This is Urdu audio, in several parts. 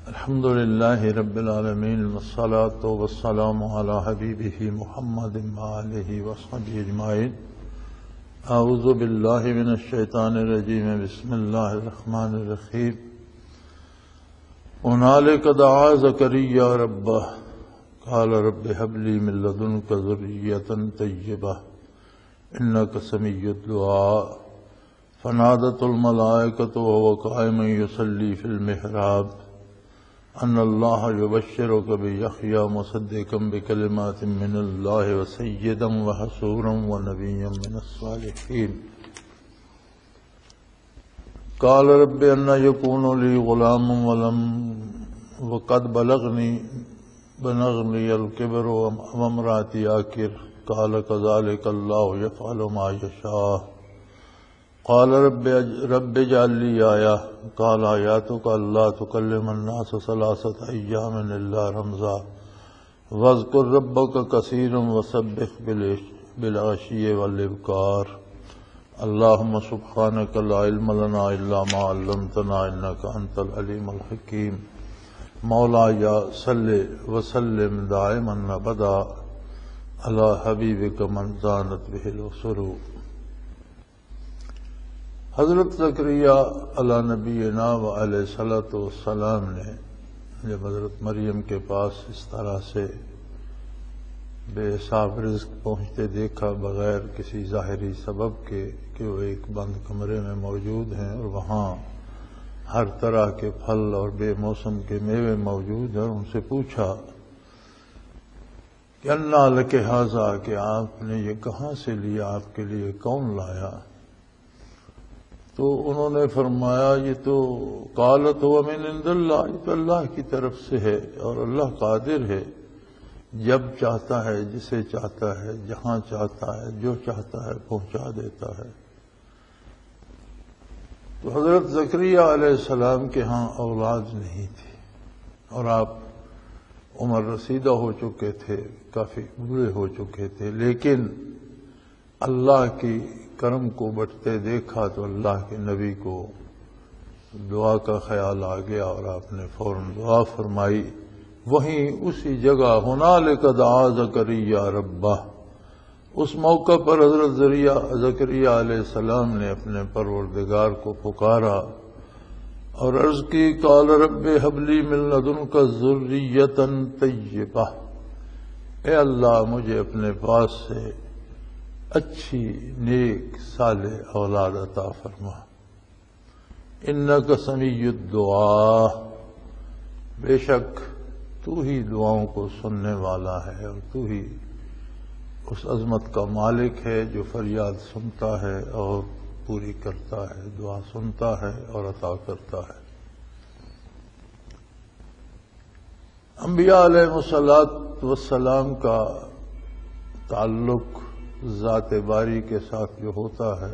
الحمد لله رب العالمين والصلاة والسلام على حبيبه محمد وآله وصحبه أجمعين. أعوذ بالله من الشيطان الرجيم. بسم الله الرحمن الرحيم. هنالك دعا زكريا ربه قال رب هب لي من لدنك ذرية طيبة إنك سميع الدعاء. فنادته الملائكة وهو قائم يصلي في المحراب أن الله يبشرك بيحيى مصدقا بكلمات من الله وسيدا وحصورا ونبيا من الصالحين. قال رب أن يكون لي غلام وقد بلغني الكبر وامرأتي عاقر. قال كذلك الله يفعل ما يشاء. قال رب اجعل لي آية. قال آياتك ألا تكلم الناس 3 أيام إلا رمزا واذكر ربك كثيرا وسبح بالعشي والإبكار. اللهم سبحانك لا علم لنا إلا ما علمتنا إنك أنت العليم الحكيم. مولاي صل وسلم دائما أبدا على حبيبك من زانت به الأسر. حضرت زکریا علی نبینا و علیہ الصلوۃ والسلام نے جب حضرت مریم کے پاس اس طرح سے بے حساب رزق پہنچتے دیکھا بغیر کسی ظاہری سبب کے کہ وہ ایک بند کمرے میں موجود ہیں اور وہاں ہر طرح کے پھل اور بے موسم کے میوے موجود ہیں، ان سے پوچھا کہ انا لک ھذا، کہ آپ نے یہ کہاں سے لیا، آپ کے لیے کون لایا؟ تو انہوں نے فرمایا یہ تو قالت هو من عند اللہ، یہ تو اللہ کی طرف سے ہے اور اللہ قادر ہے، جب چاہتا ہے جسے چاہتا ہے جہاں چاہتا ہے جو چاہتا ہے پہنچا دیتا ہے۔ تو حضرت زکریا علیہ السلام کے ہاں اولاد نہیں تھی اور آپ عمر رسیدہ ہو چکے تھے، کافی بوڑھے ہو چکے تھے، لیکن اللہ کی کرم کو بٹتے دیکھا تو اللہ کے نبی کو دعا کا خیال آ گیا اور آپ نے فوراً دعا فرمائی۔ وہیں اسی جگہ ہنالک دعا زکریا ربہ، اس موقع پر حضرت زکریا علیہ السلام نے اپنے پروردگار کو پکارا اور عرض کی قال رب ہب لی من لدنک ذریۃ طیبہ، اے اللہ مجھے اپنے پاس سے اچھی نیک صالح اولاد عطا فرما۔ انک سمیع الدعاء، بے شک تو ہی دعاؤں کو سننے والا ہے اور تو ہی اس عظمت کا مالک ہے جو فریاد سنتا ہے اور پوری کرتا ہے، دعا سنتا ہے اور عطا کرتا ہے۔ انبیاء علیہ الصلوۃ والسلام کا تعلق ذات باری کے ساتھ جو ہوتا ہے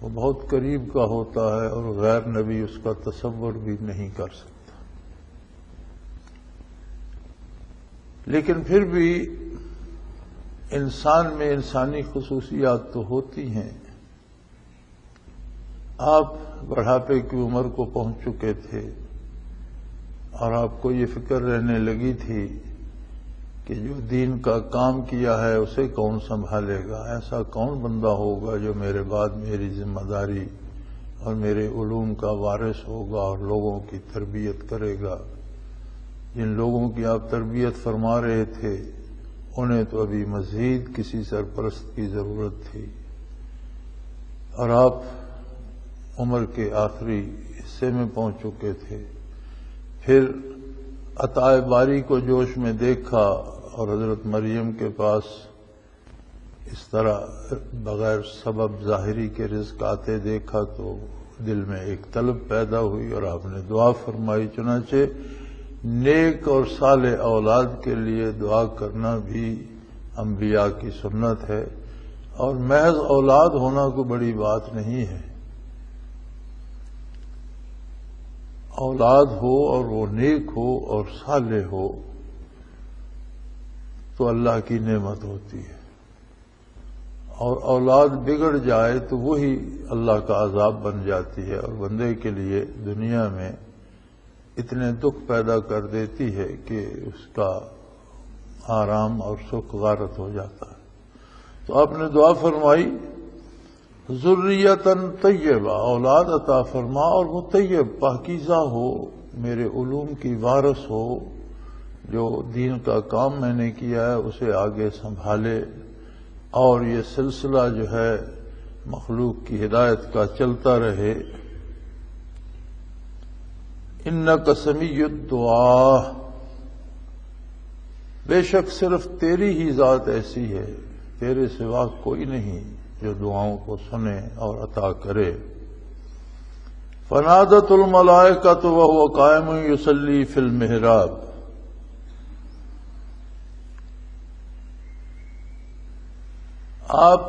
وہ بہت قریب کا ہوتا ہے اور غیر نبی اس کا تصور بھی نہیں کر سکتا، لیکن پھر بھی انسان میں انسانی خصوصیات تو ہوتی ہیں۔ آپ بڑھاپے کی عمر کو پہنچ چکے تھے اور آپ کو یہ فکر رہنے لگی تھی کہ جو دین کا کام کیا ہے اسے کون سنبھالے گا، ایسا کون بندہ ہوگا جو میرے بعد میری ذمہ داری اور میرے علوم کا وارث ہوگا اور لوگوں کی تربیت کرے گا۔ جن لوگوں کی آپ تربیت فرما رہے تھے انہیں تو ابھی مزید کسی سرپرست کی ضرورت تھی اور آپ عمر کے آخری حصے میں پہنچ چکے تھے۔ پھر عطائے باری کو جوش میں دیکھا اور حضرت مریم کے پاس اس طرح بغیر سبب ظاہری کے رزق آتے دیکھا تو دل میں ایک طلب پیدا ہوئی اور آپ نے دعا فرمائی۔ چنانچہ نیک اور صالح اولاد کے لیے دعا کرنا بھی انبیاء کی سنت ہے اور محض اولاد ہونا کوئی بڑی بات نہیں ہے۔ اولاد ہو اور وہ نیک ہو اور صالح ہو تو اللہ کی نعمت ہوتی ہے، اور اولاد بگڑ جائے تو وہی اللہ کا عذاب بن جاتی ہے اور بندے کے لیے دنیا میں اتنے دکھ پیدا کر دیتی ہے کہ اس کا آرام اور سکھ غارت ہو جاتا ہے۔ تو آپ نے دعا فرمائی ذریتاً طیبہ، اولاد عطا فرما اور وہ طیب پاکیزہ ہو، میرے علوم کی وارث ہو، جو دین کا کام میں نے کیا ہے اسے آگے سنبھالے اور یہ سلسلہ جو ہے مخلوق کی ہدایت کا چلتا رہے۔ انک سمیع الدعا، بے شک صرف تیری ہی ذات ایسی ہے، تیرے سوا کوئی نہیں جو دعاؤں کو سنے اور عطا کرے۔ فنادت الملائکۃ وہو قائم یصلی فی المحراب، آپ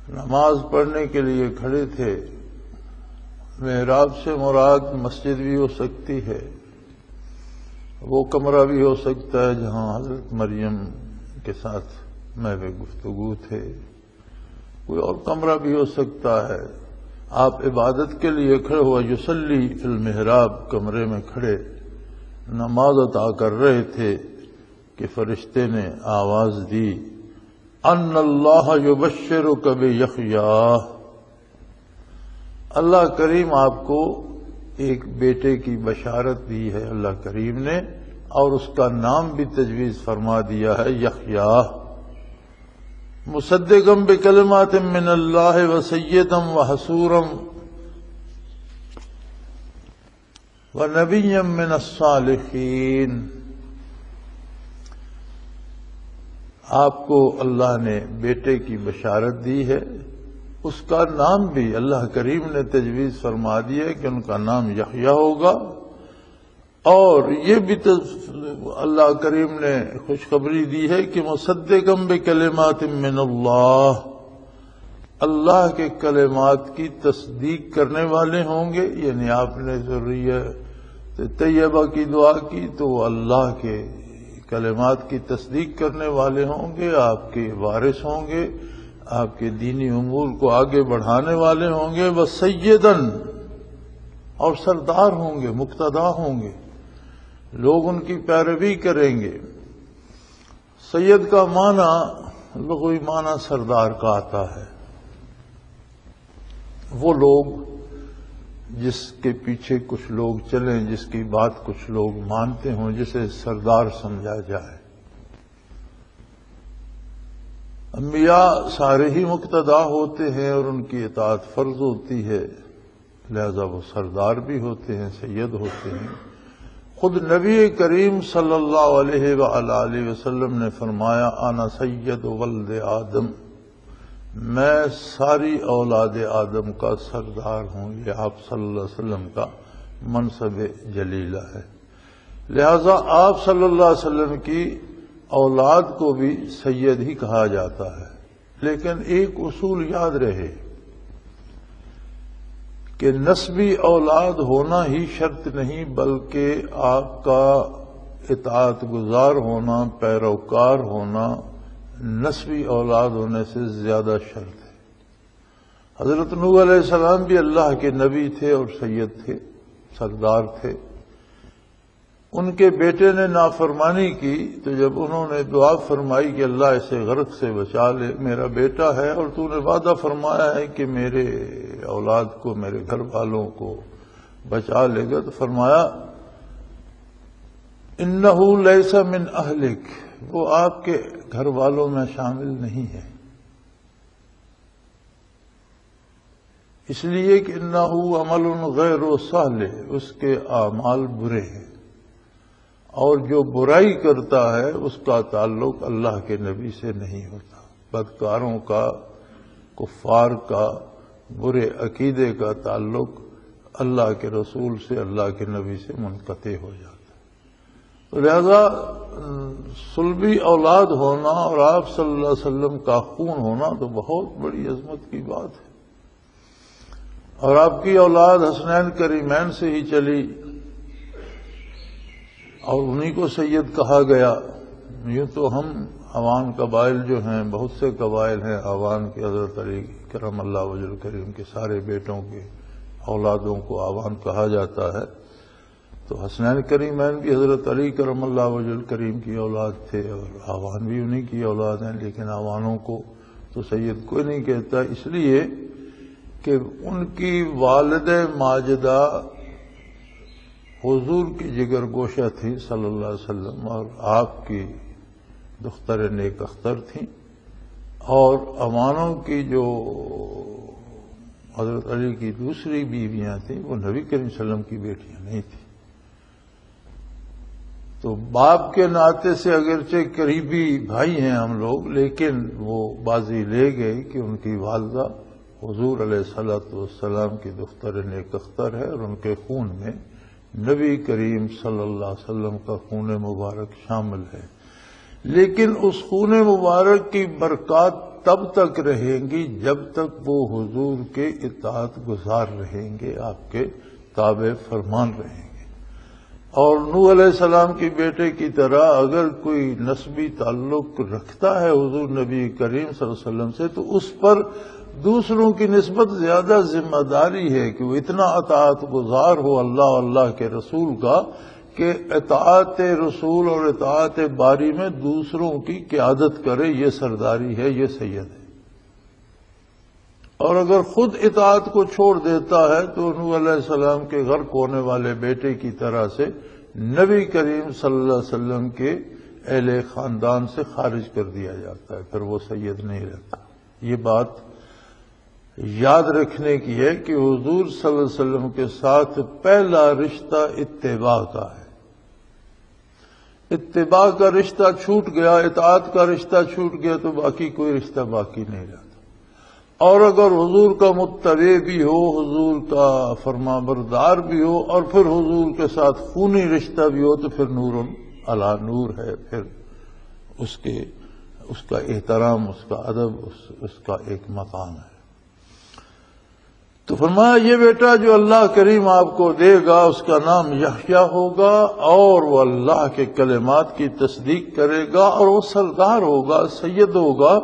نماز پڑھنے کے لیے کھڑے تھے۔ محراب سے مراد مسجد بھی ہو سکتی ہے، وہ کمرہ بھی ہو سکتا ہے جہاں حضرت مریم کے ساتھ محو گفتگو تھے، کوئی اور کمرہ بھی ہو سکتا ہے۔ آپ عبادت کے لیے کھڑے ہوئے، یصلی فی المحراب، کمرے میں کھڑے نماز عطا کر رہے تھے کہ فرشتے نے آواز دی ان اللہ یبشرک بیحییٰ، اللہ کریم آپ کو ایک بیٹے کی بشارت دی ہے اللہ کریم نے، اور اس کا نام بھی تجویز فرما دیا ہے یحییٰ، مصدقا بکلمات من اللہ وسیدا وحصورا ونبیا من الصالحین۔ آپ کو اللہ نے بیٹے کی بشارت دی ہے، اس کا نام بھی اللہ کریم نے تجویز فرما دیا ہے کہ ان کا نام یحییٰ ہوگا، اور یہ بھی اللہ کریم نے خوشخبری دی ہے کہ مصدقا بکلمات من اللہ، اللہ کے کلمات کی تصدیق کرنے والے ہوں گے۔ یعنی آپ نے ذریت طیبہ کی دعا کی تو وہ اللہ کے کلمات کی تصدیق کرنے والے ہوں گے، آپ کے وارث ہوں گے، آپ کے دینی امور کو آگے بڑھانے والے ہوں گے، وسیداً، اور سردار ہوں گے، مقتدا ہوں گے، لوگ ان کی پیروی کریں گے۔ سید کا معنی لغوی معنی سردار کا آتا ہے، وہ لوگ جس کے پیچھے کچھ لوگ چلیں، جس کی بات کچھ لوگ مانتے ہوں، جسے سردار سمجھا جائے۔ انبیاء سارے ہی مقتدا ہوتے ہیں اور ان کی اطاعت فرض ہوتی ہے، لہذا وہ سردار بھی ہوتے ہیں، سید ہوتے ہیں۔ خود نبی کریم صلی اللہ علیہ وآلہ وسلم نے فرمایا انا سید ولد آدم، میں ساری اولاد آدم کا سردار ہوں۔ یہ آپ صلی اللہ علیہ وسلم کا منصب جلیلہ ہے، لہذا آپ صلی اللہ علیہ وسلم کی اولاد کو بھی سید ہی کہا جاتا ہے۔ لیکن ایک اصول یاد رہے کہ نسبی اولاد ہونا ہی شرط نہیں، بلکہ آپ کا اطاعت گزار ہونا، پیروکار ہونا نسبی اولاد ہونے سے زیادہ شرط ہے۔ حضرت نوح علیہ السلام بھی اللہ کے نبی تھے اور سید تھے، سردار تھے۔ ان کے بیٹے نے نافرمانی کی تو جب انہوں نے دعا فرمائی کہ اللہ اسے غرق سے بچا لے، میرا بیٹا ہے اور تو نے وعدہ فرمایا ہے کہ میرے اولاد کو، میرے گھر والوں کو بچا لے گا، تو فرمایا انہ لیس من اہلک، وہ آپ کے گھر والوں میں شامل نہیں ہے، اس لیے کہ انہ عمل غیر صالح، اس کے اعمال برے ہیں، اور جو برائی کرتا ہے اس کا تعلق اللہ کے نبی سے نہیں ہوتا۔ بدکاروں کا، کفار کا، برے عقیدے کا تعلق اللہ کے رسول سے، اللہ کے نبی سے منقطع ہو جاتا ہے۔ تو لہذا صلبی اولاد ہونا اور آپ صلی اللہ علیہ وسلم کا خون ہونا تو بہت بڑی عظمت کی بات ہے، اور آپ کی اولاد حسنین کریمین سے ہی چلی اور انہی کو سید کہا گیا۔ یوں تو ہم عوان قبائل جو ہیں، بہت سے قبائل ہیں عوان کے، حضرت علی کرم اللہ وجہ کریم کے سارے بیٹوں کے اولادوں کو آوان کہا جاتا ہے، تو حسنین کریمین بھی حضرت علی کرم اللہ وجہ کریم کی اولاد تھے اور آوان بھی انہی کی اولاد ہیں، لیکن آوانوں کو تو سید کوئی نہیں کہتا، اس لیے کہ ان کی والد ماجدہ حضور کی جگر گوشہ تھی صلی اللہ علیہ وسلم، اور آپ کی دختر نیک اختر تھیں، اور امانوں کی جو حضرت علی کی دوسری بیویاں تھیں وہ نبی کریم صلی اللہ علیہ وسلم کی بیٹیاں نہیں تھیں۔ تو باپ کے ناطے سے اگرچہ قریبی بھائی ہیں ہم لوگ، لیکن وہ بازی لے گئی کہ ان کی والدہ حضور علیہ الصلوۃ والسلام کی دختر نیک اختر ہے، اور ان کے خون میں نبی کریم صلی اللہ علیہ وسلم کا خون مبارک شامل ہے۔ لیکن اس خون مبارک کی برکات تب تک رہیں گی جب تک وہ حضور کے اطاعت گزار رہیں گے، آپ کے تابع فرمان رہیں گے۔ اور نوح علیہ السلام کی بیٹے کی طرح اگر کوئی نسبی تعلق رکھتا ہے حضور نبی کریم صلی اللہ علیہ وسلم سے، تو اس پر دوسروں کی نسبت زیادہ ذمہ داری ہے کہ وہ اتنا اطاعت گزار ہو اللہ اور اللہ کے رسول کا کہ اطاعت رسول اور اطاعت باری میں دوسروں کی قیادت کرے، یہ سرداری ہے، یہ سید ہے۔ اور اگر خود اطاعت کو چھوڑ دیتا ہے تو نوح علیہ السلام کے غرق ہونے والے بیٹے کی طرح سے نبی کریم صلی اللہ علیہ وسلم کے اہل خاندان سے خارج کر دیا جاتا ہے، پھر وہ سید نہیں رہتا۔ یہ بات یاد رکھنے کی ہے کہ حضور صلی اللہ علیہ وسلم کے ساتھ پہلا رشتہ اتباع کا ہے۔ اتباع کا رشتہ چھوٹ گیا، اطاعت کا رشتہ چھوٹ گیا تو باقی کوئی رشتہ باقی نہیں رہتا۔ اور اگر حضور کا متبع بھی ہو، حضور کا فرما بردار بھی ہو، اور پھر حضور کے ساتھ خونی رشتہ بھی ہو، تو پھر نور علی نور ہے، پھر اس کا احترام، اس کا ادب، اس کا ایک مقام ہے۔ تو فرمایا یہ بیٹا جو اللہ کریم آپ کو دے گا اس کا نام یحییٰ ہوگا، اور وہ اللہ کے کلمات کی تصدیق کرے گا، اور وہ سردار ہوگا، سید ہوگا،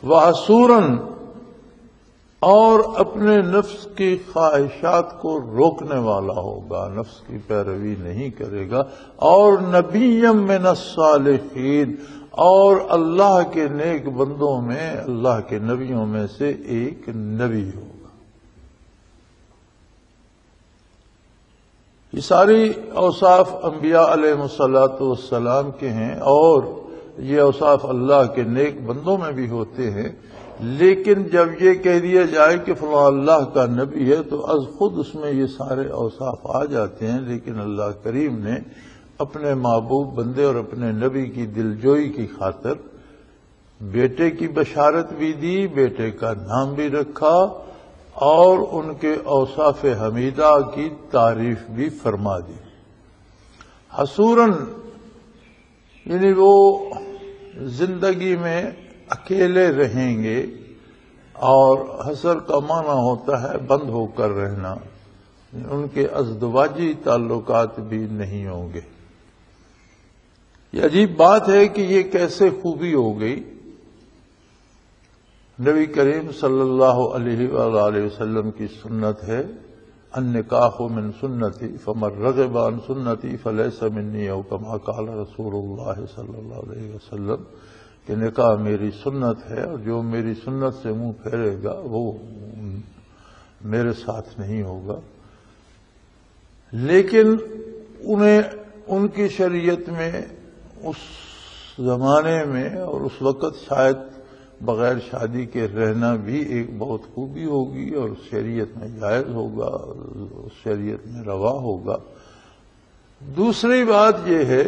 وحصوراً، اور اپنے نفس کی خواہشات کو روکنے والا ہوگا، نفس کی پیروی نہیں کرے گا، اور نبیم من الصالحین، اور اللہ کے نیک بندوں میں، اللہ کے نبیوں میں سے ایک نبی ہوگا۔ یہ ساری اوصاف انبیاء علیہ الصلوۃ والسلام کے ہیں، اور یہ اوصاف اللہ کے نیک بندوں میں بھی ہوتے ہیں، لیکن جب یہ کہہ دیا جائے کہ فلاں اللہ کا نبی ہے تو از خود اس میں یہ سارے اوصاف آ جاتے ہیں، لیکن اللہ کریم نے اپنے محبوب بندے اور اپنے نبی کی دلجوئی کی خاطر بیٹے کی بشارت بھی دی، بیٹے کا نام بھی رکھا، اور ان کے اوصاف حمیدہ کی تعریف بھی فرما دی۔ حصوراً یعنی وہ زندگی میں اکیلے رہیں گے، اور حصر کا معنی ہوتا ہے بند ہو کر رہنا، ان کے ازدواجی تعلقات بھی نہیں ہوں گے۔ یہ عجیب بات ہے کہ یہ کیسے خوبی ہو گئی۔ نبی کریم صلی اللہ علیہ وآلہ وسلم کی سنت ہے النکاح من سنتی فمن رغب عن سنتی فلیس منی، او کما قال رسول اللہ صلی اللہ علیہ وسلم، کہ نکاح میری سنت ہے، اور جو میری سنت سے منہ پھیرے گا وہ میرے ساتھ نہیں ہوگا۔ لیکن انہیں ان کی شریعت میں اس زمانے میں اور اس وقت شاید بغیر شادی کے رہنا بھی ایک بہت خوبی ہوگی، اور شریعت میں جائز ہوگا، شریعت میں روا ہوگا۔ دوسری بات یہ ہے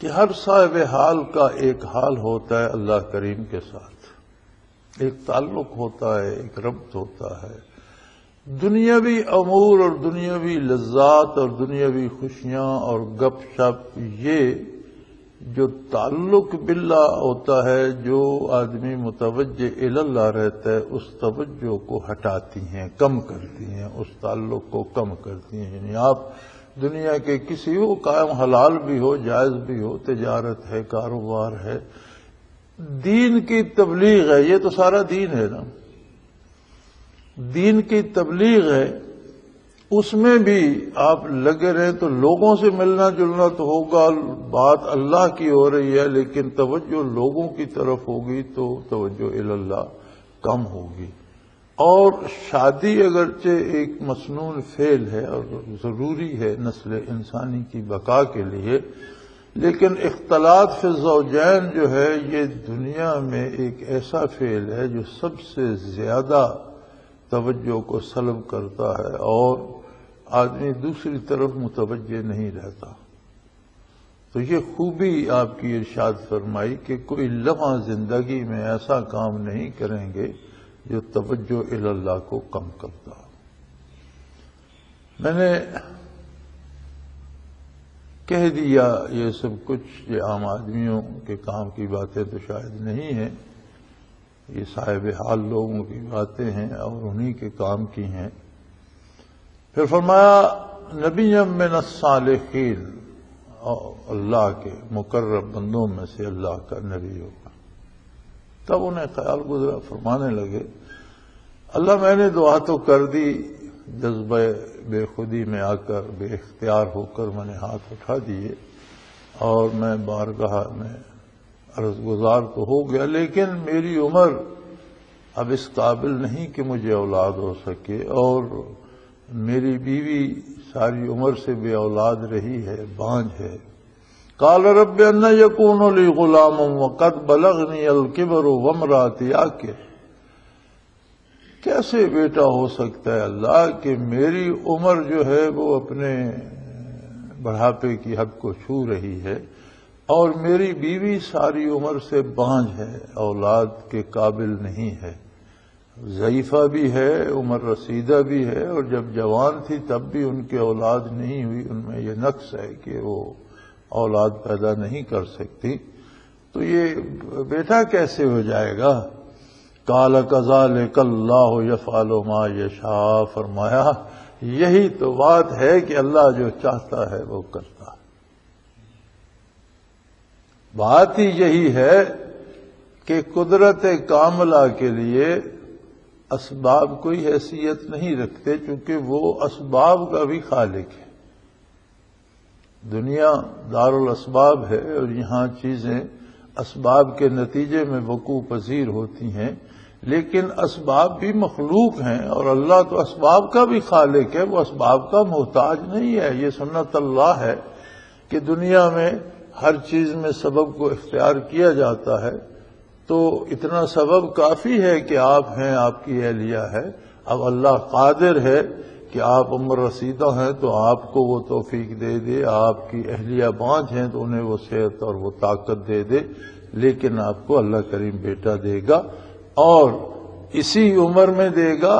کہ ہر صاحب حال کا ایک حال ہوتا ہے اللہ کریم کے ساتھ، ایک تعلق ہوتا ہے، ایک ربط ہوتا ہے۔ دنیاوی امور اور دنیاوی لذات اور دنیاوی خوشیاں اور گپ شپ، یہ جو تعلق باللہ ہوتا ہے، جو آدمی متوجہ اللہ رہتا ہے، اس توجہ کو ہٹاتی ہیں، کم کرتی ہیں، اس تعلق کو کم کرتی ہیں۔ یعنی آپ دنیا کے کسی ہو، قائم حلال بھی ہو، جائز بھی ہو، تجارت ہے، کاروبار ہے، دین کی تبلیغ ہے، یہ تو سارا دین ہے نا۔ دین کی تبلیغ ہے، اس میں بھی آپ لگے رہیں تو لوگوں سے ملنا جلنا تو ہوگا، بات اللہ کی ہو رہی ہے لیکن توجہ لوگوں کی طرف ہوگی تو توجہ اللہ کم ہوگی۔ اور شادی اگرچہ ایک مسنون فعل ہے اور ضروری ہے نسل انسانی کی بقا کے لیے، لیکن اختلاط فی الزوجین جو ہے یہ دنیا میں ایک ایسا فعل ہے جو سب سے زیادہ توجہ کو سلب کرتا ہے اور آدمی دوسری طرف متوجہ نہیں رہتا۔ تو یہ خوبی آپ کی ارشاد فرمائی کہ کوئی لمحہ زندگی میں ایسا کام نہیں کریں گے جو توجہ اللہ کو کم کرتا۔ میں نے کہہ دیا یہ سب کچھ، یہ عام آدمیوں کے کام کی باتیں تو شاید نہیں ہیں، یہ صاحب حال لوگوں کی باتیں ہیں اور انہی کے کام کی ہیں۔ پھر فرمایا نبی من الصالحین، اللہ کے مقرب بندوں میں سے اللہ کا نبی ہوگا۔ تب انہیں خیال گزرا، فرمانے لگے اللہ میں نے دعا تو کر دی، جذبہ بے خودی میں آ کر بے اختیار ہو کر میں نے ہاتھ اٹھا دیے اور میں بارگاہ میں عرض گزار تو ہو گیا، لیکن میری عمر اب اس قابل نہیں کہ مجھے اولاد ہو سکے، اور میری بیوی ساری عمر سے بے اولاد رہی ہے، بانجھ ہے۔ قال رب ان یکون لی غلام وقد بلغنی الکبر وامرأتی عاقر، کیسے بیٹا ہو سکتا ہے اللہ کہ میری عمر جو ہے وہ اپنے بڑھاپے کی حد کو چھو رہی ہے اور میری بیوی ساری عمر سے بانجھ ہے، اولاد کے قابل نہیں ہے، ضعیفہ بھی ہے، عمر رسیدہ بھی ہے، اور جب جوان تھی تب بھی ان کے اولاد نہیں ہوئی، ان میں یہ نقص ہے کہ وہ اولاد پیدا نہیں کر سکتی، تو یہ بیٹا کیسے ہو جائے گا؟ قال کذالک اللہ یفعل ما یشاء، فرمایا یہی تو بات ہے کہ اللہ جو چاہتا ہے وہ کرتا ہے۔ بات ہی یہی ہے کہ قدرت کاملہ کے لیے اسباب کوئی حیثیت نہیں رکھتے، چونکہ وہ اسباب کا بھی خالق ہے۔ دنیا دار الاسباب ہے اور یہاں چیزیں اسباب کے نتیجے میں وقوع پذیر ہوتی ہیں، لیکن اسباب بھی مخلوق ہیں اور اللہ تو اسباب کا بھی خالق ہے، وہ اسباب کا محتاج نہیں ہے۔ یہ سنت اللہ ہے کہ دنیا میں ہر چیز میں سبب کو اختیار کیا جاتا ہے، تو اتنا سبب کافی ہے کہ آپ ہیں، آپ کی اہلیہ ہے۔ اب اللہ قادر ہے کہ آپ عمر رسیدہ ہیں تو آپ کو وہ توفیق دے دے، آپ کی اہلیہ بانجھ ہیں تو انہیں وہ صحت اور وہ طاقت دے دے، لیکن آپ کو اللہ کریم بیٹا دے گا اور اسی عمر میں دے گا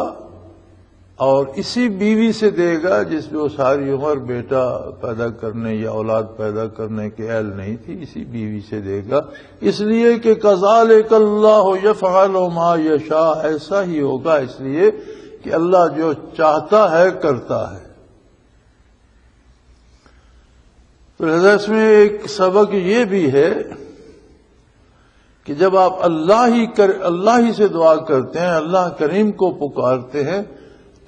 اور اسی بیوی سے دے گا جس میں وہ ساری عمر بیٹا پیدا کرنے یا اولاد پیدا کرنے کے اہل نہیں تھی، اسی بیوی سے دے گا، اس لیے کہ کذالک اللہ یفعل ما یشاء، ایسا ہی ہوگا اس لیے کہ اللہ جو چاہتا ہے کرتا ہے۔ تو لہذا اس میں ایک سبق یہ بھی ہے کہ جب آپ اللہ ہی سے دعا کرتے ہیں، اللہ کریم کو پکارتے ہیں،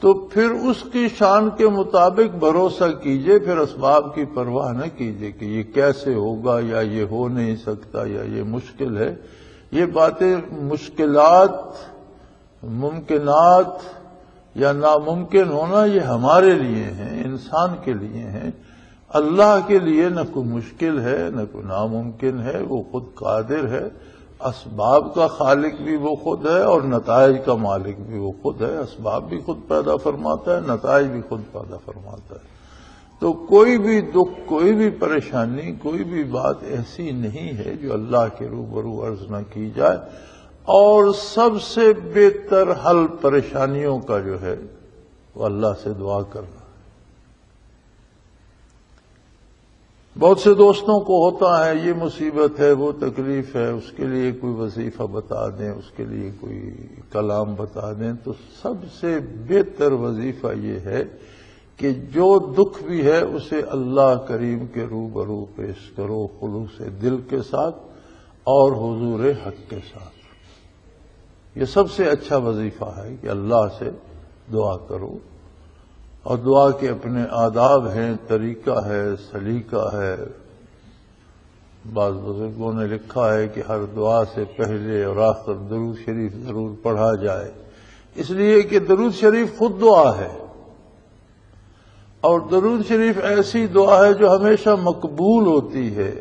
تو پھر اس کی شان کے مطابق بھروسہ کیجئے، پھر اسباب کی پرواہ نہ کیجئے کہ یہ کیسے ہوگا یا یہ ہو نہیں سکتا یا یہ مشکل ہے۔ یہ باتیں مشکلات، ممکنات یا ناممکن ہونا یہ ہمارے لیے ہیں، انسان کے لیے ہیں۔ اللہ کے لیے نہ کوئی مشکل ہے نہ کوئی ناممکن ہے، وہ خود قادر ہے، اسباب کا خالق بھی وہ خود ہے اور نتائج کا مالک بھی وہ خود ہے، اسباب بھی خود پیدا فرماتا ہے، نتائج بھی خود پیدا فرماتا ہے۔ تو کوئی بھی دکھ، کوئی بھی پریشانی، کوئی بھی بات ایسی نہیں ہے جو اللہ کے روبرو عرض نہ کی جائے، اور سب سے بہتر حل پریشانیوں کا جو ہے وہ اللہ سے دعا کرنا۔ بہت سے دوستوں کو ہوتا ہے یہ مصیبت ہے، وہ تکلیف ہے، اس کے لیے کوئی وظیفہ بتا دیں، اس کے لیے کوئی کلام بتا دیں، تو سب سے بہتر وظیفہ یہ ہے کہ جو دکھ بھی ہے اسے اللہ کریم کے روبرو پیش کرو، خلوص دل کے ساتھ اور حضور حق کے ساتھ۔ یہ سب سے اچھا وظیفہ ہے کہ اللہ سے دعا کرو. اور دعا کے اپنے آداب ہیں، طریقہ ہے، سلیقہ ہے. بعض بزرگوں نے لکھا ہے کہ ہر دعا سے پہلے اور آخر درود شریف ضرور پڑھا جائے، اس لیے کہ درود شریف خود دعا ہے، اور درود شریف ایسی دعا ہے جو ہمیشہ مقبول ہوتی ہے،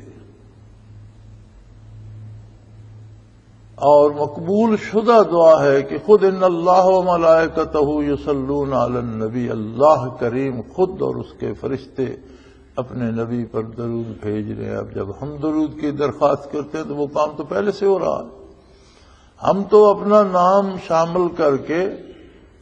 اور مقبول شدہ دعا ہے کہ خود ان اللہ و ملائکتہ یصلون علی النبی، اللہ کریم خود اور اس کے فرشتے اپنے نبی پر درود بھیج رہے ہیں. اب جب ہم درود کی درخواست کرتے ہیں تو وہ کام تو پہلے سے ہو رہا ہے. ہم تو اپنا نام شامل کر کے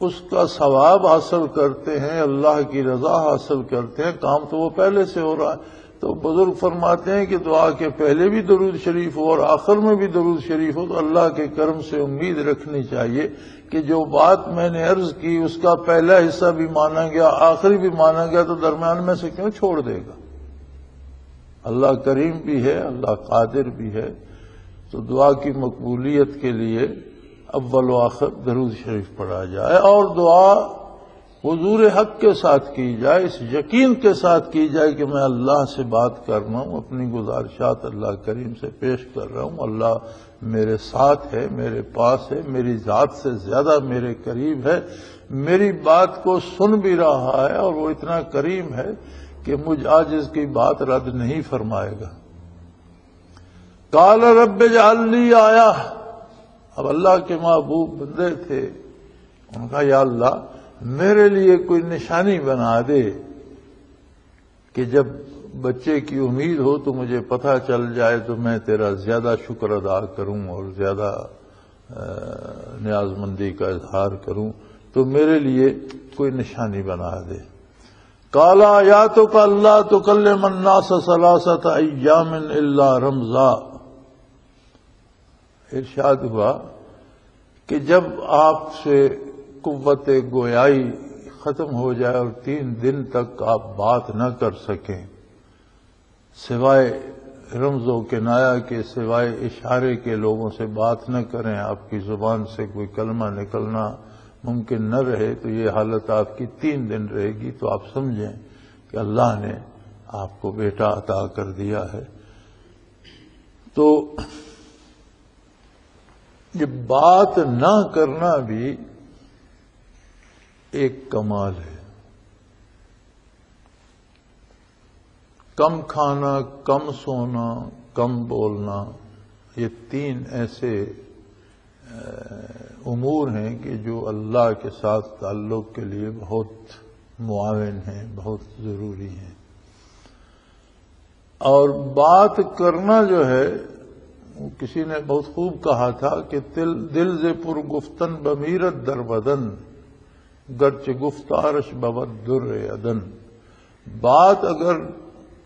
اس کا ثواب حاصل کرتے ہیں، اللہ کی رضا حاصل کرتے ہیں، کام تو وہ پہلے سے ہو رہا ہے. تو بزرگ فرماتے ہیں کہ دعا کے پہلے بھی درود شریف ہو اور آخر میں بھی درود شریف ہو، تو اللہ کے کرم سے امید رکھنی چاہیے کہ جو بات میں نے عرض کی اس کا پہلا حصہ بھی مانا گیا، آخری بھی مانا گیا، تو درمیان میں سے کیوں چھوڑ دے گا؟ اللہ کریم بھی ہے، اللہ قادر بھی ہے. تو دعا کی مقبولیت کے لیے اول و آخر درود شریف پڑھا جائے، اور دعا حضور حق کے ساتھ کی جائے، اس یقین کے ساتھ کی جائے کہ میں اللہ سے بات کر رہا ہوں، اپنی گزارشات اللہ کریم سے پیش کر رہا ہوں، اللہ میرے ساتھ ہے، میرے پاس ہے، میری ذات سے زیادہ میرے قریب ہے، میری بات کو سن بھی رہا ہے، اور وہ اتنا کریم ہے کہ مجھ عاجز کی بات رد نہیں فرمائے گا. قال رب اجعل لی آیہ، اب اللہ کے محبوب بندے تھے، انہوں نے کہا یا اللہ میرے لیے کوئی نشانی بنا دے کہ جب بچے کی امید ہو تو مجھے پتہ چل جائے تو میں تیرا زیادہ شکر ادا کروں اور زیادہ نیاز مندی کا اظہار کروں، تو میرے لیے کوئی نشانی بنا دے. قال آیاتک اللہ تکلم الناس ثلاثۃ ایام الا رمزا، ارشاد ہوا کہ جب آپ سے قوت گویائی ختم ہو جائے اور 3 دن تک آپ بات نہ کر سکیں، سوائے رمز و کنایہ کے، سوائے اشارے کے لوگوں سے بات نہ کریں، آپ کی زبان سے کوئی کلمہ نکلنا ممکن نہ رہے، تو یہ حالت آپ کی 3 دن رہے گی، تو آپ سمجھیں کہ اللہ نے آپ کو بیٹا عطا کر دیا ہے. تو یہ بات نہ کرنا بھی ایک کمال ہے. کم کھانا، کم سونا، کم بولنا، یہ 3 ایسے امور ہیں کہ جو اللہ کے ساتھ تعلق کے لیے بہت معاون ہیں، بہت ضروری ہیں. اور بات کرنا جو ہے، کسی نے بہت خوب کہا تھا کہ دل ز پر گفتن بمیرت در بدن، گرچہ گفتارش بود در عدن. بات اگر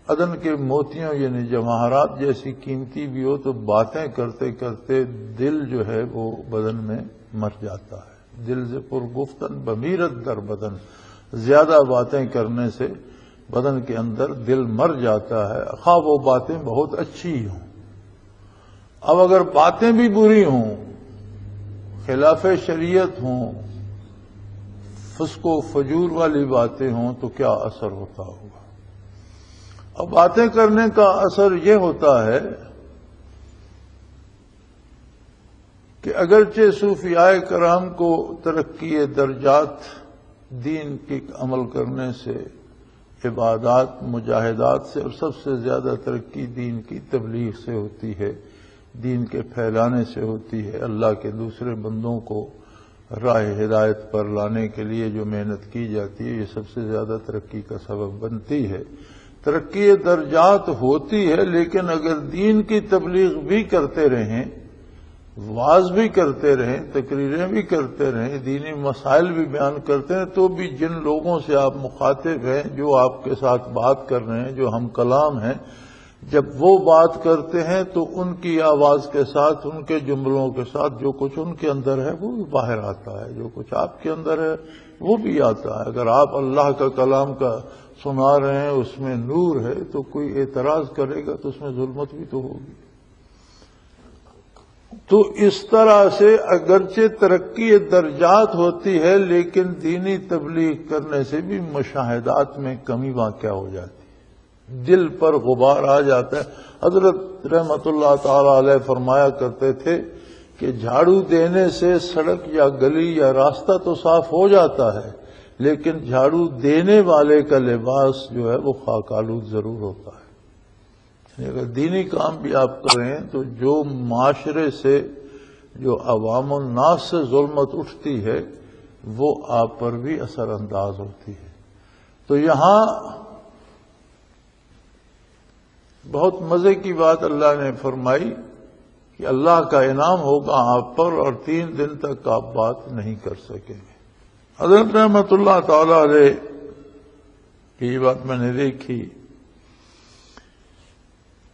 عدن کے موتیوں یعنی جواہرات جیسی قیمتی بھی ہو، تو باتیں کرتے کرتے دل جو ہے وہ بدن میں مر جاتا ہے. دل سے پر گفتن بمیرت در بدن، زیادہ باتیں کرنے سے بدن کے اندر دل مر جاتا ہے، خواہ وہ باتیں بہت اچھی ہوں. اب اگر باتیں بھی بری ہوں، خلاف شریعت ہوں، فسق و فجور والی باتیں ہوں، تو کیا اثر ہوتا ہوگا؟ اب باتیں کرنے کا اثر یہ ہوتا ہے کہ اگرچہ صوفیاء کرام کو ترقی درجات دین کی عمل کرنے سے، عبادات، مجاہدات سے، اور سب سے زیادہ ترقی دین کی تبلیغ سے ہوتی ہے، دین کے پھیلانے سے ہوتی ہے، اللہ کے دوسرے بندوں کو راہ ہدایت پر لانے کے لیے جو محنت کی جاتی ہے، یہ سب سے زیادہ ترقی کا سبب بنتی ہے. ترقی درجات ہوتی ہے، لیکن اگر دین کی تبلیغ بھی کرتے رہیں، وعظ بھی کرتے رہیں، تقریریں بھی کرتے رہیں، دینی مسائل بھی بیان کرتے ہیں، تو بھی جن لوگوں سے آپ مخاطب ہیں، جو آپ کے ساتھ بات کر رہے ہیں، جو ہم کلام ہیں، جب وہ بات کرتے ہیں تو ان کی آواز کے ساتھ، ان کے جملوں کے ساتھ جو کچھ ان کے اندر ہے وہ بھی باہر آتا ہے، جو کچھ آپ کے اندر ہے وہ بھی آتا ہے. اگر آپ اللہ کا کلام کا سنا رہے ہیں، اس میں نور ہے، تو کوئی اعتراض کرے گا تو اس میں ظلمت بھی تو ہوگی. تو اس طرح سے اگرچہ ترقی درجات ہوتی ہے، لیکن دینی تبلیغ کرنے سے بھی مشاہدات میں کمی واقع ہو جاتی ہے، دل پر غبار آ جاتا ہے۔ حضرت رحمت اللہ تعالی علیہ فرمایا کرتے تھے کہ جھاڑو دینے سے سڑک یا گلی یا راستہ تو صاف ہو جاتا ہے، لیکن جھاڑو دینے والے کا لباس جو ہے وہ خاک آلود ضرور ہوتا ہے۔ اگر دینی کام بھی آپ کر رہے ہیں تو جو معاشرے سے، جو عوام الناس سے ظلمت اٹھتی ہے وہ آپ پر بھی اثر انداز ہوتی ہے۔ تو یہاں بہت مزے کی بات اللہ نے فرمائی کہ اللہ کا انعام ہوگا آپ پر اور 3 دن تک آپ بات نہیں کر سکیں گے۔ حضرت رحمت اللہ تعالی علیہ کی بات میں نے دیکھی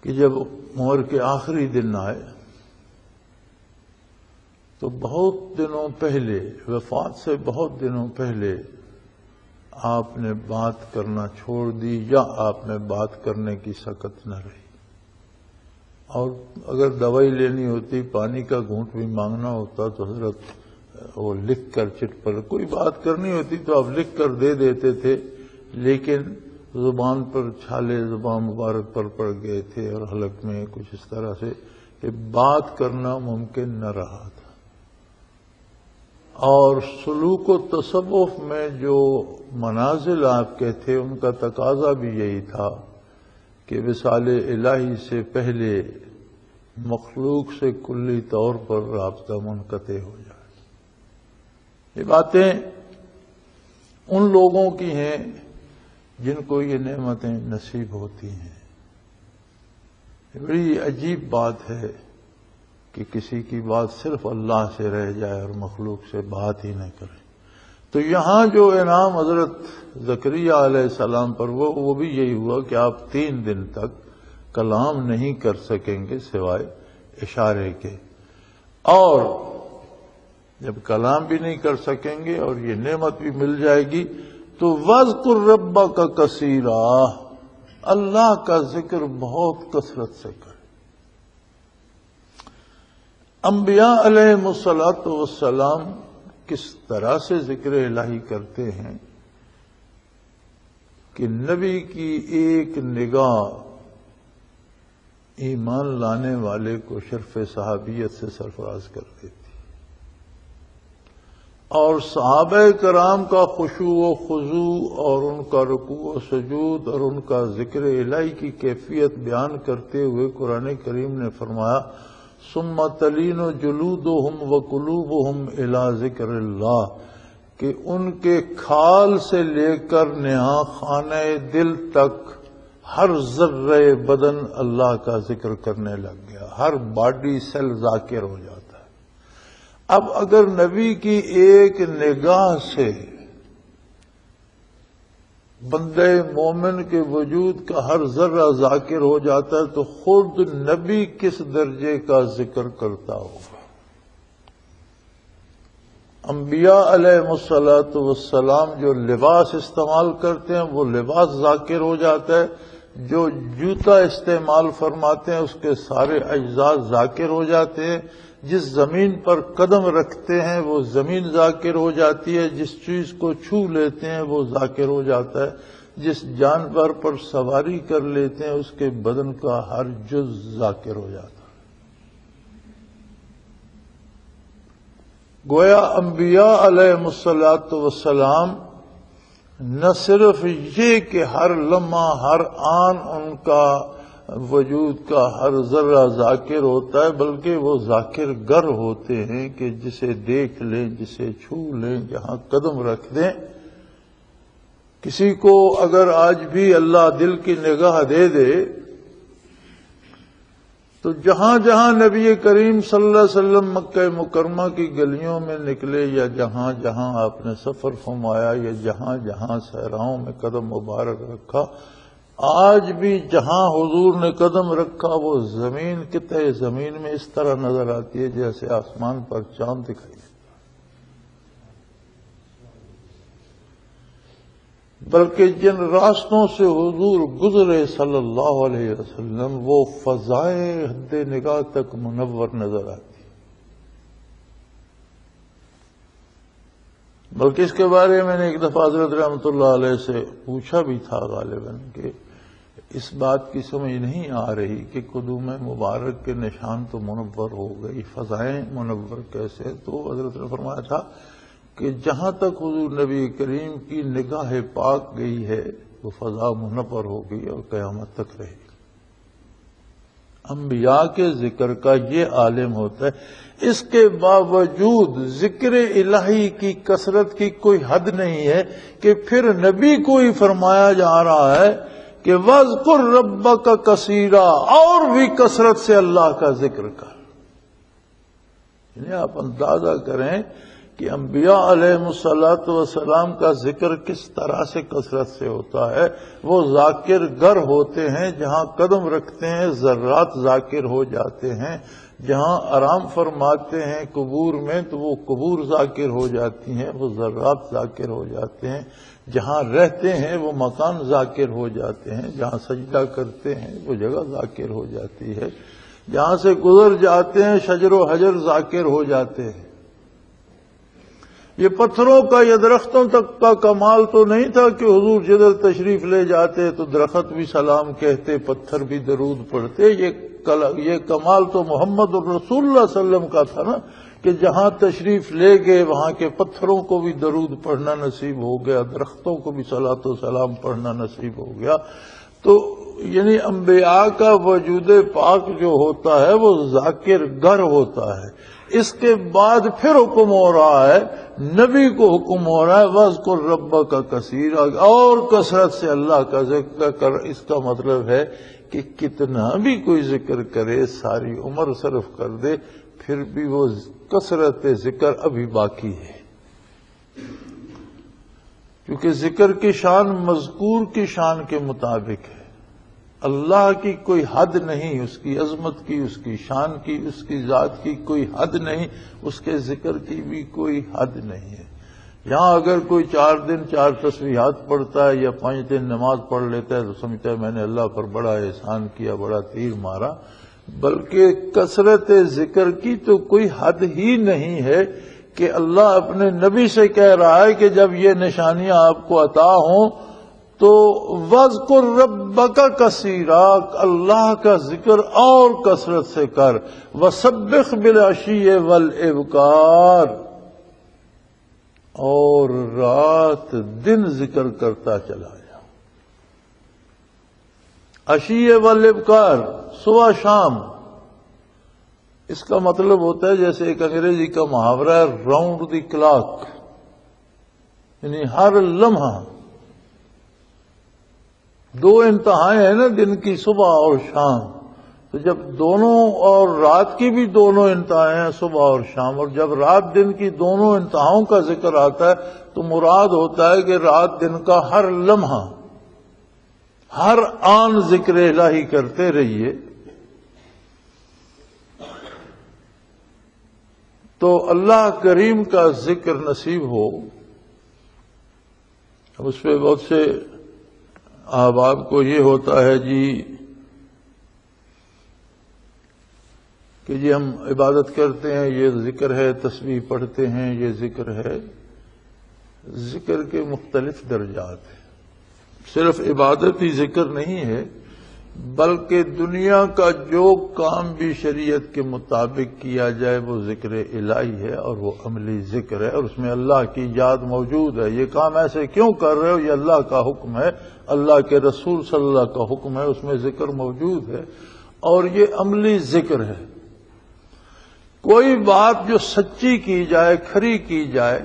کہ جب عمر کے آخری دن آئے تو بہت دنوں پہلے، وفات سے بہت دنوں پہلے آپ نے بات کرنا چھوڑ دی، یا آپ میں بات کرنے کی سکت نہ رہی، اور اگر دوائی لینی ہوتی، پانی کا گھونٹ بھی مانگنا ہوتا تو حضرت وہ لکھ کر چٹ پر، کوئی بات کرنی ہوتی تو آپ لکھ کر دے دیتے تھے، لیکن زبان پر چھالے زبان مبارک پر پڑ گئے تھے اور حلق میں کچھ اس طرح سے کہ بات کرنا ممکن نہ رہا تھا۔ اور سلوک و تصوف میں جو منازل آپ کے تھے ان کا تقاضا بھی یہی تھا کہ وصال الہی سے پہلے مخلوق سے کلی طور پر رابطہ منقطع ہو جائے۔ یہ باتیں ان لوگوں کی ہیں جن کو یہ نعمتیں نصیب ہوتی ہیں۔ بڑی عجیب بات ہے کہ کسی کی بات صرف اللہ سے رہ جائے اور مخلوق سے بات ہی نہ کرے۔ تو یہاں جو انعام حضرت زکریا علیہ السلام پر وہ بھی یہی ہوا کہ آپ 3 دن تک کلام نہیں کر سکیں گے سوائے اشارے کے، اور جب کلام بھی نہیں کر سکیں گے اور یہ نعمت بھی مل جائے گی تو وَاذْكُرْ رَبَّكَ كَثِيرًا، اللہ کا ذکر بہت کثرت سے کرے۔ انبیاء علیہ الصلاۃ والسلام کس طرح سے ذکر الہی کرتے ہیں کہ نبی کی ایک نگاہ ایمان لانے والے کو شرف صحابیت سے سرفراز کر دیتی، اور صحابہ کرام کا خشوع و خضوع اور ان کا رکوع و سجود اور ان کا ذکر الہی کی کیفیت بیان کرتے ہوئے قرآن کریم نے فرمایا ثم تلین جلودہم وقلوبہم الی ذکر اللہ، کہ ان کے کھال سے لے کر نہا خانہ دل تک ہر ذرہ بدن اللہ کا ذکر کرنے لگ گیا، ہر باڈی سیل ذاکر ہو جاتا ہے۔ اب اگر نبی کی ایک نگاہ سے بندے مومن کے وجود کا ہر ذرہ ذاکر ہو جاتا ہے تو خود نبی کس درجے کا ذکر کرتا ہوگا۔ انبیاء علیہ الصلاۃ والسلام جو لباس استعمال کرتے ہیں وہ لباس ذاکر ہو جاتا ہے، جو جوتا استعمال فرماتے ہیں اس کے سارے اجزاء ذاکر ہو جاتے ہیں، جس زمین پر قدم رکھتے ہیں وہ زمین ذاکر ہو جاتی ہے، جس چیز کو چھو لیتے ہیں وہ ذاکر ہو جاتا ہے، جس جانور پر سواری کر لیتے ہیں اس کے بدن کا ہر جز ذاکر ہو جاتا ہے۔ گویا انبیاء علیہ الصلاۃ والسلام نہ صرف یہ کہ ہر لمحہ ہر آن ان کا وجود کا ہر ذرہ ذاکر ہوتا ہے، بلکہ وہ ذاکر گر ہوتے ہیں کہ جسے دیکھ لیں، جسے چھو لیں، جہاں قدم رکھ دیں۔ کسی کو اگر آج بھی اللہ دل کی نگاہ دے دے تو جہاں جہاں نبی کریم صلی اللہ علیہ وسلم مکہ مکرمہ کی گلیوں میں نکلے، یا جہاں جہاں آپ نے سفر فرمایا، یا جہاں جہاں صحراؤں میں قدم مبارک رکھا، آج بھی جہاں حضور نے قدم رکھا وہ زمین قطع زمین میں اس طرح نظر آتی ہے جیسے آسمان پر چاند دکھائی دیتا، بلکہ جن راستوں سے حضور گزرے صلی اللہ علیہ وسلم وہ فضائے حد نگاہ تک منور نظر آتی، بلکہ اس کے بارے میں نے ایک دفعہ حضرت رحمۃ اللہ علیہ سے پوچھا بھی تھا غالباً کہ اس بات کی سمجھ نہیں آ رہی کہ قدوم مبارک کے نشان تو منور ہو گئی، فضائیں منور کیسے؟ تو حضرت نے فرمایا تھا کہ جہاں تک حضور نبی کریم کی نگاہ پاک گئی ہے وہ فضا منور ہو گئی اور قیامت تک رہے گی۔ انبیاء کے ذکر کا یہ عالم ہوتا ہے، اس کے باوجود ذکر الہی کی کثرت کی کوئی حد نہیں ہے کہ پھر نبی کو ہی فرمایا جا رہا ہے کہ وَاذْكُرْ رَبَّكَ كَثِيرًا، اور بھی کثرت سے اللہ کا ذکر کر۔ یعنی آپ اندازہ کریں کہ انبیاء علیہ الصلوۃ والسلام کا ذکر کس طرح سے کثرت سے ہوتا ہے۔ وہ ذاکر گر ہوتے ہیں، جہاں قدم رکھتے ہیں ذرات ذاکر ہو جاتے ہیں، جہاں آرام فرماتے ہیں قبور میں تو وہ قبور ذاکر ہو جاتی ہیں، وہ ذرات ذاکر ہو جاتے ہیں، جہاں رہتے ہیں وہ مکان ذاکر ہو جاتے ہیں، جہاں سجدہ کرتے ہیں وہ جگہ ذاکر ہو جاتی ہے، جہاں سے گزر جاتے ہیں شجر و حجر ذاکر ہو جاتے ہیں۔ یہ پتھروں کا یا درختوں تک کا کمال تو نہیں تھا کہ حضور جدھر تشریف لے جاتے تو درخت بھی سلام کہتے، پتھر بھی درود پڑھتے۔ یہ کمال تو محمد الرسول اللہ صلی اللہ علیہ وسلم کا تھا نا، کہ جہاں تشریف لے گئے وہاں کے پتھروں کو بھی درود پڑھنا نصیب ہو گیا، درختوں کو بھی صلاۃ و سلام پڑھنا نصیب ہو گیا۔ تو یعنی انبیاء کا وجود پاک جو ہوتا ہے وہ ذاکر گر ہوتا ہے۔ اس کے بعد پھر حکم ہو رہا ہے، نبی کو حکم ہو رہا ہے وَاذْكُرْ رَبَّكَ كَثِيرًا، اور کثرت سے اللہ کا ذکر کر۔ اس کا مطلب ہے کہ کتنا بھی کوئی ذکر کرے، ساری عمر صرف کر دے، پھر بھی وہ کثرت ذکر ابھی باقی ہے، کیونکہ ذکر کی شان مذکور کی شان کے مطابق ہے۔ اللہ کی کوئی حد نہیں، اس کی عظمت کی، اس کی شان کی، اس کی ذات کی کوئی حد نہیں، اس کے ذکر کی بھی کوئی حد نہیں ہے۔ یہاں اگر کوئی 4 دن 4 تسبیحات پڑھتا ہے یا 5 دن نماز پڑھ لیتا ہے تو سمجھتا ہے میں نے اللہ پر بڑا احسان کیا، بڑا تیر مارا، بلکہ کثرت ذکر کی تو کوئی حد ہی نہیں ہے کہ اللہ اپنے نبی سے کہہ رہا ہے کہ جب یہ نشانیاں آپ کو عطا ہوں تو وَاذْكُرْ رَبَّكَ كَثِيرًا، اللہ کا ذکر اور کثرت سے کر، وَسَبِّحْ بِالْعَشِيِّ وَالْإِبْكَارِ، اور رات دن ذکر کرتا چلا جا۔ عشیہ والابکار، صبح شام، اس کا مطلب ہوتا ہے جیسے ایک انگریزی کا محاورہ ہے راؤنڈ دی کلاک، یعنی ہر لمحہ۔ 2 انتہائیں ہیں نا دن کی، صبح اور شام، تو جب دونوں اور رات کی بھی دونوں انتہائیں ہیں، صبح اور شام، اور جب رات دن کی دونوں انتہاؤں کا ذکر آتا ہے تو مراد ہوتا ہے کہ رات دن کا ہر لمحہ، ہر آن ذکر الہی کرتے رہیے۔ تو اللہ کریم کا ذکر نصیب ہو۔ اس پہ بہت سے احباب کو یہ ہوتا ہے کہ جی ہم عبادت کرتے ہیں، یہ ذکر ہے، تسبیح پڑھتے ہیں، یہ ذکر ہے۔ ذکر کے مختلف درجات ہیں، صرف عبادت ہی ذکر نہیں ہے، بلکہ دنیا کا جو کام بھی شریعت کے مطابق کیا جائے وہ ذکر الہی ہے، اور وہ عملی ذکر ہے، اور اس میں اللہ کی یاد موجود ہے۔ یہ کام ایسے کیوں کر رہے ہو؟ یہ اللہ کا حکم ہے، اللہ کے رسول صلی اللہ کا حکم ہے، اس میں ذکر موجود ہے، اور یہ عملی ذکر ہے۔ کوئی بات جو سچی کی جائے، کھری کی جائے،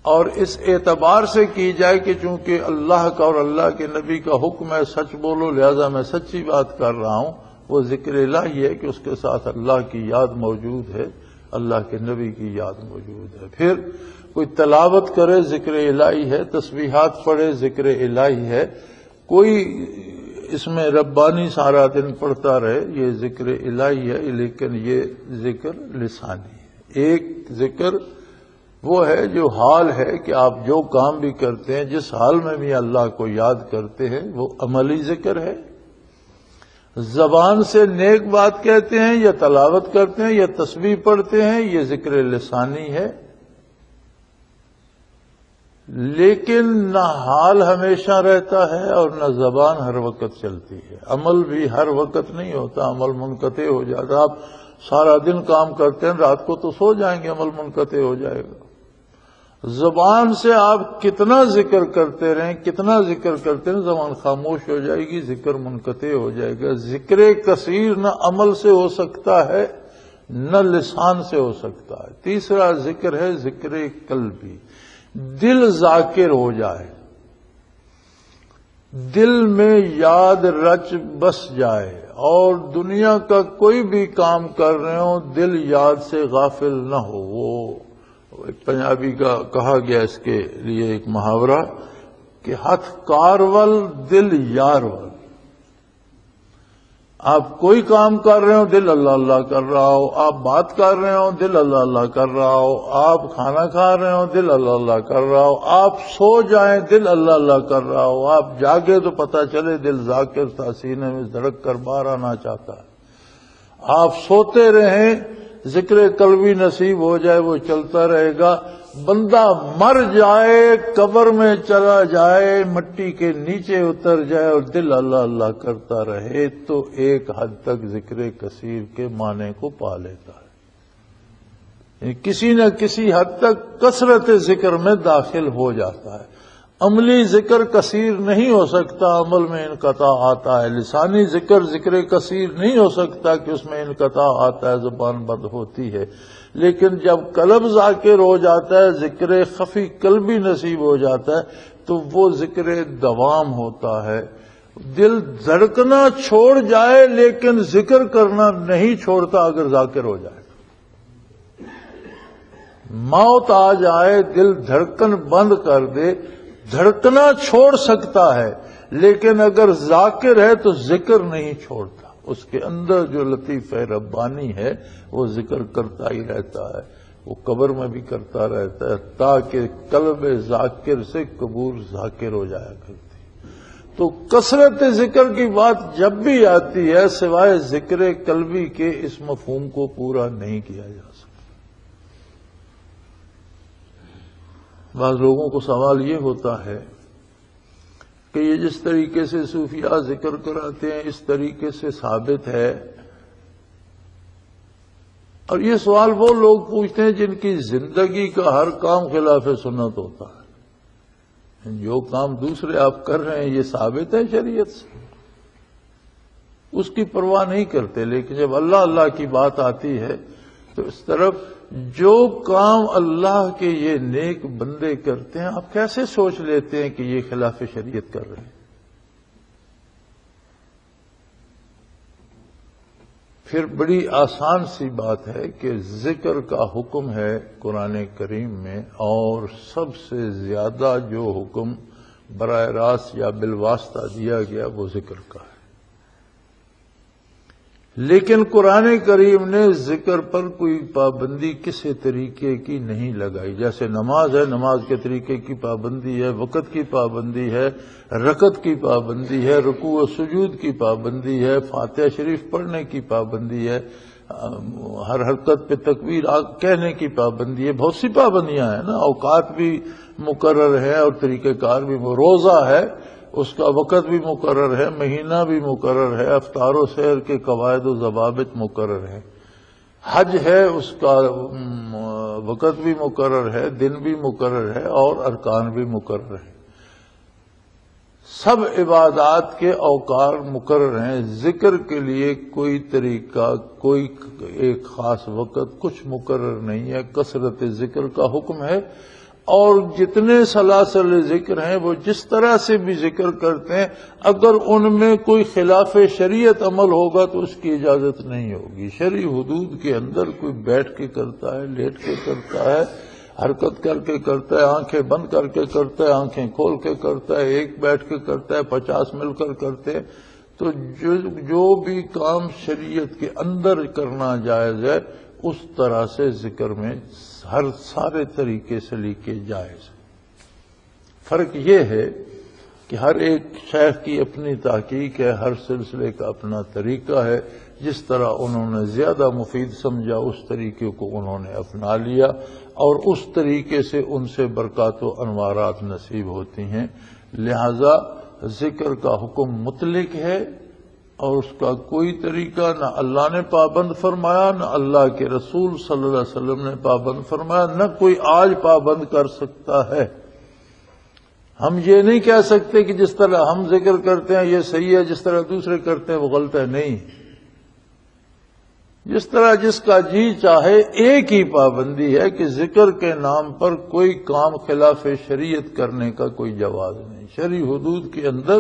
اور اس اعتبار سے کی جائے کہ چونکہ اللہ کا اور اللہ کے نبی کا حکم ہے سچ بولو، لہذا میں سچی بات کر رہا ہوں، وہ ذکر الہی ہے کہ اس کے ساتھ اللہ کی یاد موجود ہے، اللہ کے نبی کی یاد موجود ہے۔ پھر کوئی تلاوت کرے، ذکر الہی ہے، تسبیحات پڑھے، ذکر الہی ہے، کوئی اس میں ربانی سارا دن پڑھتا رہے، یہ ذکر الہی ہے، لیکن یہ ذکر لسانی ہے۔ ایک ذکر وہ ہے جو حال ہے کہ آپ جو کام بھی کرتے ہیں، جس حال میں بھی اللہ کو یاد کرتے ہیں، وہ عملی ذکر ہے۔ زبان سے نیک بات کہتے ہیں یا تلاوت کرتے ہیں یا تسبیح پڑھتے ہیں، یہ ذکر لسانی ہے۔ لیکن نہ حال ہمیشہ رہتا ہے اور نہ زبان ہر وقت چلتی ہے. عمل بھی ہر وقت نہیں ہوتا، عمل منقطع ہو جاتا. آپ سارا دن کام کرتے ہیں، رات کو تو سو جائیں گے، عمل منقطع ہو جائے گا. زبان سے آپ کتنا ذکر کرتے رہیں، کتنا ذکر کرتے ہیں، زبان خاموش ہو جائے گی، ذکر منقطع ہو جائے گا. ذکر کثیر نہ عمل سے ہو سکتا ہے نہ لسان سے ہو سکتا ہے. تیسرا ذکر ہے ذکر قلبی. دل ذاکر ہو جائے، دل میں یاد رچ بس جائے، اور دنیا کا کوئی بھی کام کر رہے ہو دل یاد سے غافل نہ ہو. وہ ایک پنجابی کا کہا گیا اس کے لیے ایک محاورہ کہ ہتھ کارول دل یارول. آپ کوئی کام کر رہے ہو دل اللہ اللہ کر رہا ہو، آپ بات کر رہے ہو دل اللہ اللہ کر رہا ہو، آپ کھانا کھا رہے ہو دل اللہ اللہ کر رہا ہو، آپ سو جائیں دل اللہ اللہ کر رہا ہو، آپ جاگے تو پتہ چلے دل ذاکر تھا، سینے میں دھڑک کر باہر آنا چاہتا ہے. آپ سوتے رہیں، ذکر قلبی نصیب ہو جائے، وہ چلتا رہے گا. بندہ مر جائے، قبر میں چلا جائے، مٹی کے نیچے اتر جائے اور دل اللہ اللہ کرتا رہے تو ایک حد تک ذکر کثیر کے معنی کو پا لیتا ہے. کسی نہ کسی حد تک کثرت ذکر میں داخل ہو جاتا ہے. عملی ذکر کثیر نہیں ہو سکتا، عمل میں انقطاع آتا ہے. لسانی ذکر ذکر کثیر نہیں ہو سکتا کہ اس میں انقطاع آتا ہے، زبان بند ہوتی ہے. لیکن جب قلب ذاکر ہو جاتا ہے، ذکر خفی قلبی نصیب ہو جاتا ہے تو وہ ذکر دوام ہوتا ہے. دل دھڑکنا چھوڑ جائے لیکن ذکر کرنا نہیں چھوڑتا اگر ذاکر ہو جائے. موت آ جائے، دل دھڑکن بند کر دے، دھڑکنا چھوڑ سکتا ہے لیکن اگر ذاکر ہے تو ذکر نہیں چھوڑتا. اس کے اندر جو لطیف ربانی ہے وہ ذکر کرتا ہی رہتا ہے، وہ قبر میں بھی کرتا رہتا ہے تاکہ قلب ذاکر سے قبور ذاکر ہو جایا کرتی. تو کثرت ذکر کی بات جب بھی آتی ہے سوائے ذکر قلبی کے اس مفہوم کو پورا نہیں کیا جا سکتا. بعض لوگوں کو سوال یہ ہوتا ہے کہ یہ جس طریقے سے صوفیاء ذکر کراتے ہیں اس طریقے سے ثابت ہے؟ اور یہ سوال وہ لوگ پوچھتے ہیں جن کی زندگی کا ہر کام خلاف سنت ہوتا ہے. جو کام دوسرے آپ کر رہے ہیں یہ ثابت ہے شریعت سے، اس کی پرواہ نہیں کرتے. لیکن جب اللہ اللہ کی بات آتی ہے تو اس طرف جو کام اللہ کے یہ نیک بندے کرتے ہیں آپ کیسے سوچ لیتے ہیں کہ یہ خلاف شریعت کر رہے ہیں؟ پھر بڑی آسان سی بات ہے کہ ذکر کا حکم ہے قرآن کریم میں، اور سب سے زیادہ جو حکم براہ راست یا بالواسطہ دیا گیا وہ ذکر کا ہے. لیکن قرآن کریم نے ذکر پر کوئی پابندی کسی طریقے کی نہیں لگائی. جیسے نماز ہے، نماز کے طریقے کی پابندی ہے، وقت کی پابندی ہے، رکعت کی پابندی ہے، رکوع و سجود کی پابندی ہے، فاتحہ شریف پڑھنے کی پابندی ہے، ہر حرکت پہ تکبیر کہنے کی پابندی ہے. بہت سی پابندیاں ہیں نا. اوقات بھی مقرر ہے اور طریقہ کار بھی. روزہ ہے اس کا وقت بھی مقرر ہے، مہینہ بھی مقرر ہے، افطار و سحر کے قواعد و ضوابط مقرر ہیں. حج ہے اس کا وقت بھی مقرر ہے، دن بھی مقرر ہے اور ارکان بھی مقرر ہیں. سب عبادات کے اوقات مقرر ہیں. ذکر کے لیے کوئی طریقہ، کوئی ایک خاص وقت کچھ مقرر نہیں ہے. کثرت ذکر کا حکم ہے، اور جتنے سلاسل ذکر ہیں وہ جس طرح سے بھی ذکر کرتے ہیں اگر ان میں کوئی خلاف شریعت عمل ہوگا تو اس کی اجازت نہیں ہوگی. شرعی حدود کے اندر کوئی بیٹھ کے کرتا ہے، لیٹ کے کرتا ہے، حرکت کر کے کرتا ہے، آنکھیں بند کر کے کرتا ہے، آنکھیں کھول کے کرتا ہے، ایک بیٹھ کے کرتا ہے، 50 مل کر کرتے ہیں. تو جو بھی کام شریعت کے اندر کرنا جائز ہے اس طرح سے ذکر میں ہر سارے طریقے سے لکھے جائز. فرق یہ ہے کہ ہر ایک شیخ کی اپنی تحقیق ہے، ہر سلسلے کا اپنا طریقہ ہے. جس طرح انہوں نے زیادہ مفید سمجھا اس طریقے کو انہوں نے اپنا لیا، اور اس طریقے سے ان سے برکات و انوارات نصیب ہوتی ہیں. لہذا ذکر کا حکم مطلق ہے اور اس کا کوئی طریقہ نہ اللہ نے پابند فرمایا، نہ اللہ کے رسول صلی اللہ علیہ وسلم نے پابند فرمایا، نہ کوئی آج پابند کر سکتا ہے. ہم یہ نہیں کہہ سکتے کہ جس طرح ہم ذکر کرتے ہیں یہ صحیح ہے، جس طرح دوسرے کرتے ہیں وہ غلط ہے. نہیں، جس طرح جس کا جی چاہے. ایک ہی پابندی ہے کہ ذکر کے نام پر کوئی کام خلاف شریعت کرنے کا کوئی جواز نہیں. شرعی حدود کے اندر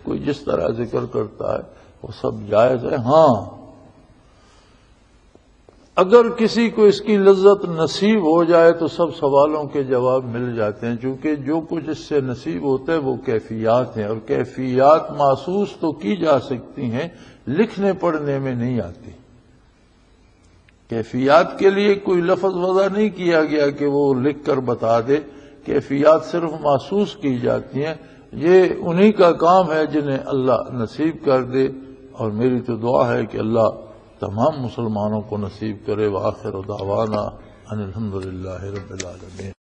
کوئی جس طرح ذکر کرتا ہے وہ سب جائز ہے. ہاں، اگر کسی کو اس کی لذت نصیب ہو جائے تو سب سوالوں کے جواب مل جاتے ہیں، چونکہ جو کچھ اس سے نصیب ہوتا ہے وہ کیفیات ہیں، اور کیفیات محسوس تو کی جا سکتی ہیں، لکھنے پڑھنے میں نہیں آتی. کیفیات کے لیے کوئی لفظ وضع نہیں کیا گیا کہ وہ لکھ کر بتا دے. کیفیات صرف محسوس کی جاتی ہیں. یہ انہی کا کام ہے جنہیں اللہ نصیب کر دے، اور میری تو دعا ہے کہ اللہ تمام مسلمانوں کو نصیب کرے. وآخر دعوانا ان الحمدللہ رب العالمین.